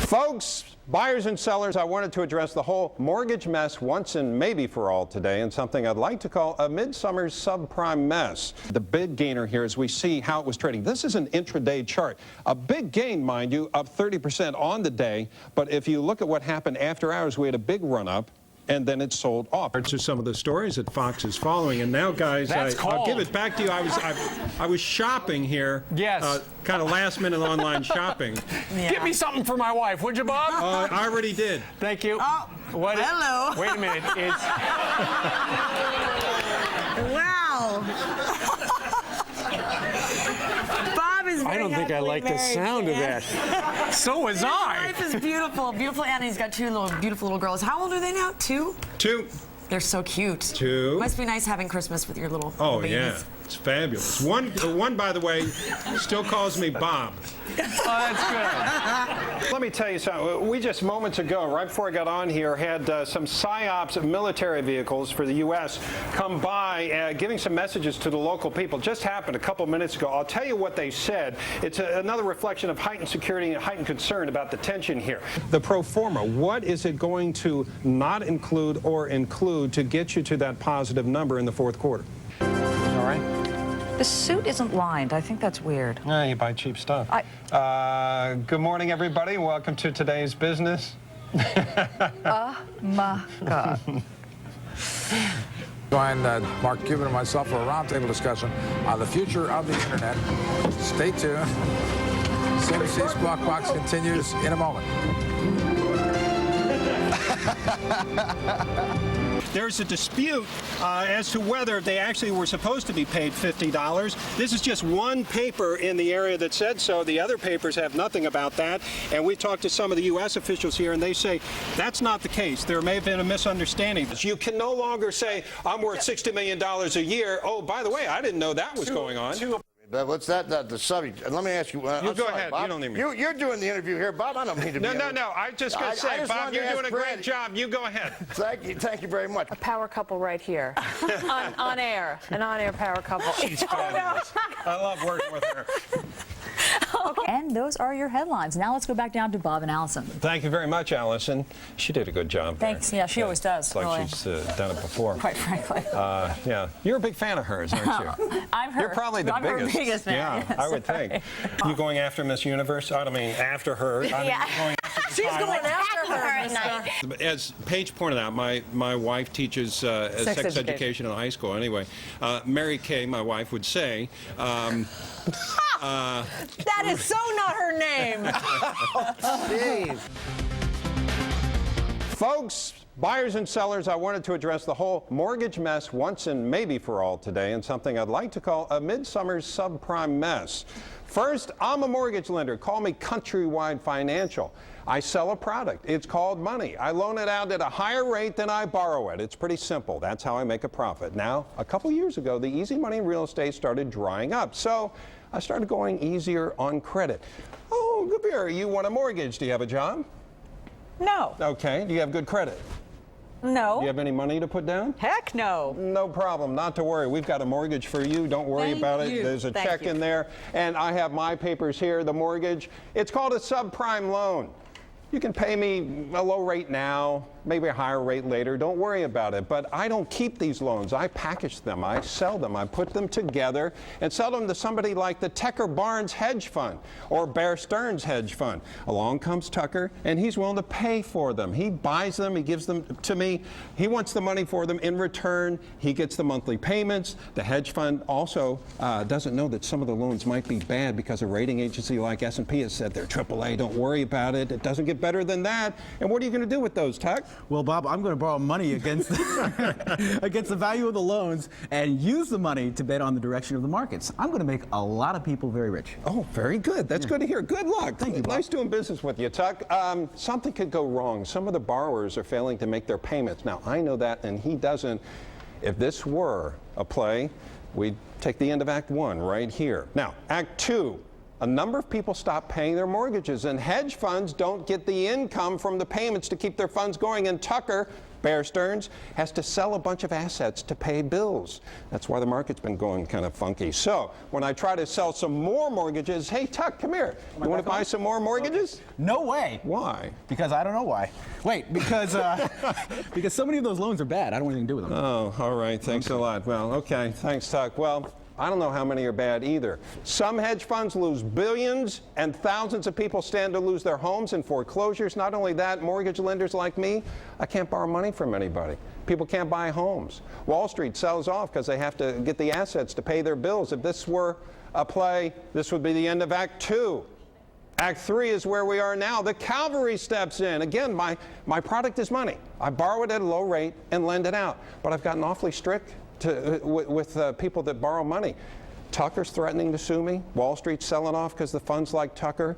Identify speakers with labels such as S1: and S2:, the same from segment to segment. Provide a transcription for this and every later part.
S1: Folks, buyers and sellers, I wanted to address the whole mortgage mess once and maybe for all today, and something I'd like to call a midsummer subprime mess. The big gainer here is we see how it was trading. This is an intraday chart. A big gain, mind you, up 30% on the day, but if you look at what happened after hours, we had a big run up, and then it sold off. To some of the stories that Fox is following, and now, guys, I'll give it back to you. I was shopping here.
S2: Yes.
S1: Kind of last-minute online shopping.
S2: Yeah. Get me something for my wife, would you, Bob?
S1: I already did.
S2: Thank you.
S3: Oh,
S2: what
S3: hello.
S2: Wait a minute. It's...
S3: Wow. Bob is very
S2: I don't think I like the sound of that. So was
S3: His
S2: I.
S3: wife is beautiful, beautiful, and he's got two beautiful little girls. How old are they now? Two?
S1: Two.
S3: They're so cute.
S1: Two.
S3: Must be nice having Christmas with your little
S1: Oh,
S3: babies.
S1: yeah. It's fabulous. One, by the way, still calls me Bob.
S2: Oh, that's good.
S1: Let me tell you something. We just moments ago, right before I got on here, had some PSYOPs military vehicles for the U.S. come by giving some messages to the local people. Just happened a couple minutes ago. I'll tell you what they said. It's another reflection of heightened security and heightened concern about the tension here. The pro forma, what is it going to not include or include to get you to that positive number in the fourth quarter? All right.
S4: The suit isn't lined. I think that's weird.
S1: Yeah, you buy cheap stuff. Good morning, everybody. Welcome to today's business.
S4: Oh, my God.
S5: Join Mark Cuban and myself for a roundtable discussion on the future of the Internet. Stay tuned. CNBC's Squawk Box continues in a moment.
S1: There's a dispute as to whether they actually were supposed to be paid $50. This is just one paper in the area that said so. The other papers have nothing about that. And we talked to some of the U.S. officials here, and they say that's not the case. There may have been a misunderstanding. You can no longer say, I'm worth $60 million a year. Oh, by the way, I didn't know that was going on.
S6: What's that? The subject. Let me ask you.
S1: You go ahead.
S6: Bob.
S1: You don't need me.
S6: You're doing the interview here, Bob. I don't mean to be.
S1: No. I just going to say, Bob, you're doing a great job. You go ahead.
S6: Thank you very much.
S7: A power couple right here. on air. An on-air power couple.
S1: She's fabulous. I love working with her.
S4: And those are your headlines. Now let's go back down to Bob and Allison.
S1: Thank you very much, Allison. She did a good job there.
S4: Thanks. Yeah, she always does.
S1: It's like
S4: really.
S1: she's done it before.
S4: Quite frankly.
S1: Yeah. You're a big fan of hers, aren't you?
S4: I'm her.
S1: You're probably the
S4: I'm
S1: biggest.
S4: her biggest fan.
S1: Yeah,
S4: Yes,
S1: I would think. You going after Miss Universe? I don't mean after her. I mean, going after the
S3: She's
S1: title.
S3: going after her at night.
S1: As Paige pointed out, my wife teaches sex education in high school. Anyway, Mary Kay, my wife, would say...
S7: That is so not her name.
S1: Folks, buyers and sellers, I wanted to address the whole mortgage mess once and maybe for all today, and something I'd like to call a midsummer subprime mess. First, I'm a mortgage lender. Call me Countrywide Financial. I sell a product. It's called money. I loan it out at a higher rate than I borrow it. It's pretty simple. That's how I make a profit. Now, a couple years ago, the easy money in real estate started drying up. So I started going easier on credit. Oh, Gabir, you want a mortgage. Do you have a job?
S7: No.
S1: Okay. Do you have good credit?
S7: No.
S1: Do you have any money to put down?
S7: Heck no.
S1: No problem. Not to worry. We've got a mortgage for you. Don't worry about it. There's a check in there. And I have my papers here, the mortgage. It's called a subprime loan. You can pay me a low rate now, maybe a higher rate later. Don't worry about it. But I don't keep these loans. I package them. I sell them. I put them together and sell them to somebody like the Tucker Barnes hedge fund or Bear Stearns hedge fund. Along comes Tucker, and he's willing to pay for them. He buys them. He gives them to me. He wants the money for them. In return, he gets the monthly payments. The hedge fund also doesn't know that some of the loans might be bad because a rating agency like S&P has said they're AAA. Don't worry about it. It doesn't get better than that. And what are you going to do with those, Tuck?
S8: Well, Bob, I'm going to borrow money against against the value of the loans and use the money to bet on the direction of the markets. I'm going to make a lot of people very rich.
S1: Oh, very good. That's good to hear. Good luck.
S8: Thank you, Bob.
S1: Nice doing business with you, Tuck. Something could go wrong. Some of the borrowers are failing to make their payments. Now, I know that, and he doesn't. If this were a play, we'd take the end of Act 1 right here. Now, Act 2. A number of people stop paying their mortgages, and hedge funds don't get the income from the payments to keep their funds going, and Tucker Bear Stearns has to sell a bunch of assets to pay bills. That's why the market's been going kind of funky. So when I try to sell some more mortgages, hey, Tuck, come here. You want to buy some more mortgages?
S8: No way.
S1: Why?
S8: Because I don't know why. Wait, because because so many of those loans are bad. I don't want anything to do with them.
S1: Oh, all right. Thanks a lot. Well, okay. Thanks, Tuck. Well, I don't know how many are bad either. Some hedge funds lose billions, and thousands of people stand to lose their homes in foreclosures. Not only that, mortgage lenders like me, I can't borrow money from anybody. People can't buy homes. Wall Street sells off because they have to get the assets to pay their bills. If this were a play, this would be the end of Act 2. Act 3 is where we are now. The cavalry steps in. Again, my product is money. I borrow it at a low rate and lend it out. But I've gotten awfully strict with people that borrow money. Tucker's threatening to sue me. Wall Street's selling off because the funds like Tucker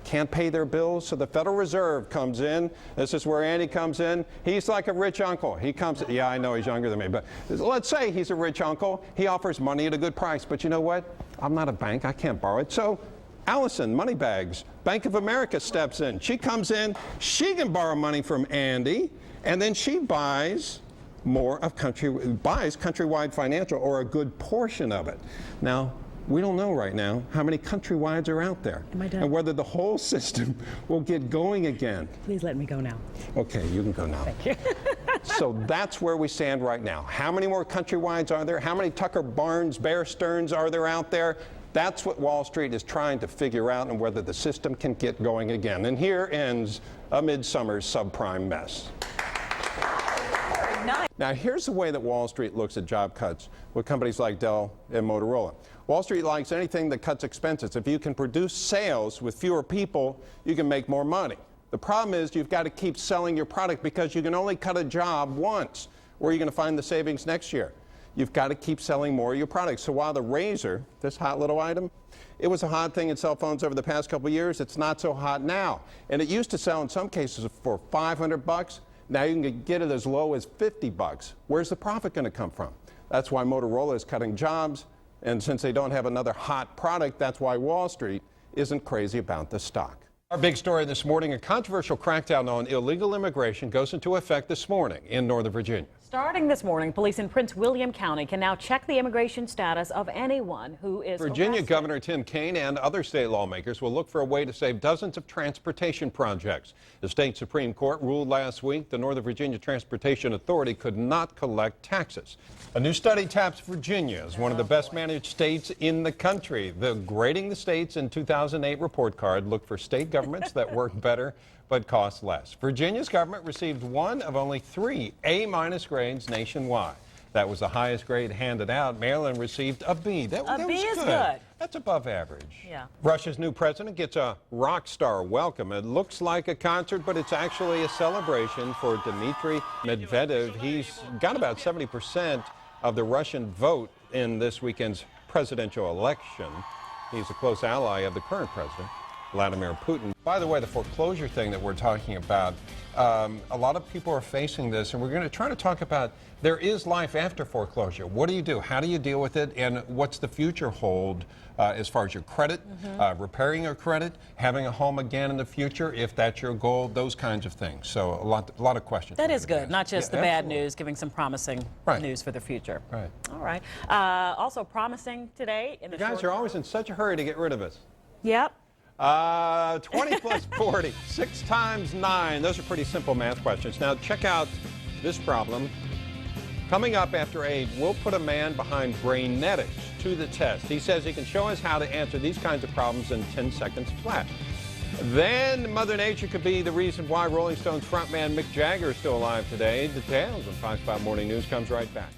S1: can't pay their bills. So the Federal Reserve comes in. This is where Andy comes in. He's like a rich uncle. He comes, yeah, I know he's younger than me, but let's say he's a rich uncle. He offers money at a good price. But you know what? I'm not a bank. I can't borrow it. So Allison, Moneybags, Bank of America steps in. She comes in. She can borrow money from Andy, and then she buys more of Countrywide Financial, or a good portion of it. Now, we don't know right now how many Countrywides are out there and whether the whole system will get going again.
S9: Please let me go now.
S1: Okay, you can go now.
S9: Thank you.
S1: So that's where we stand right now. How many more Countrywides are there? How many Tucker Barnes, Bear Stearns are there out there? That's what Wall Street is trying to figure out, and whether the system can get going again. And here ends a midsummer subprime mess. Now, here's the way that Wall Street looks at job cuts with companies like Dell and Motorola. Wall Street likes anything that cuts expenses. If you can produce sales with fewer people, you can make more money. The problem is you've got to keep selling your product, because you can only cut a job once. Where are you going to find the savings next year? You've got to keep selling more of your products. So while the Razr, this hot little item, it was a hot thing in cell phones over the past couple of years, it's not so hot now. And it used to sell in some cases for $500. Now you can get it as low as $50. Where's the profit going to come from? That's why Motorola is cutting jobs, and since they don't have another hot product, that's why Wall Street isn't crazy about the stock. Our big story this morning: a controversial crackdown on illegal immigration goes into effect this morning in Northern Virginia.
S7: Starting this morning, police in Prince William County can now check the immigration status of anyone who is
S1: Virginia
S7: arrested.
S1: Governor Tim Kaine and other state lawmakers will look for a way to save dozens of transportation projects. The state Supreme Court ruled last week the Northern Virginia Transportation Authority could not collect taxes. A new study taps Virginia as one of the best managed states in the country. The Grading the States in 2008 report card looked for state governments that work better but cost less. Virginia's government received one of only 3 A- grades nationwide. That was the highest grade handed out. Maryland received a B. That
S7: B
S1: was
S7: is good.
S1: That's above average.
S7: Yeah.
S1: Russia's new president gets a rock star welcome. It looks like a concert, but it's actually a celebration for Dmitry Medvedev. He's got about 70% of the Russian vote in this weekend's presidential election. He's a close ally of the current president, Vladimir Putin. By the way, the foreclosure thing that we're talking about, a lot of people are facing this, and we're going to try to talk about there is life after foreclosure. What do you do? How do you deal with it? And what's the future hold as far as your credit, repairing your credit, having a home again in the future, if that's your goal, those kinds of things. So a lot of questions.
S7: That is good, not just the bad
S1: absolutely.
S7: news, giving some promising news for the future.
S1: Right.
S7: All right. Also promising today in the
S1: You guys are always in such a hurry to get rid of us.
S7: Yep.
S1: 20 plus 40, 6 times 9. Those are pretty simple math questions. Now check out this problem. Coming up after 8, we'll put a man behind Brainetics to the test. He says he can show us how to answer these kinds of problems in 10 seconds flat. Then Mother Nature could be the reason why Rolling Stones frontman Mick Jagger is still alive today. Details on Fox 5 Morning News comes right back.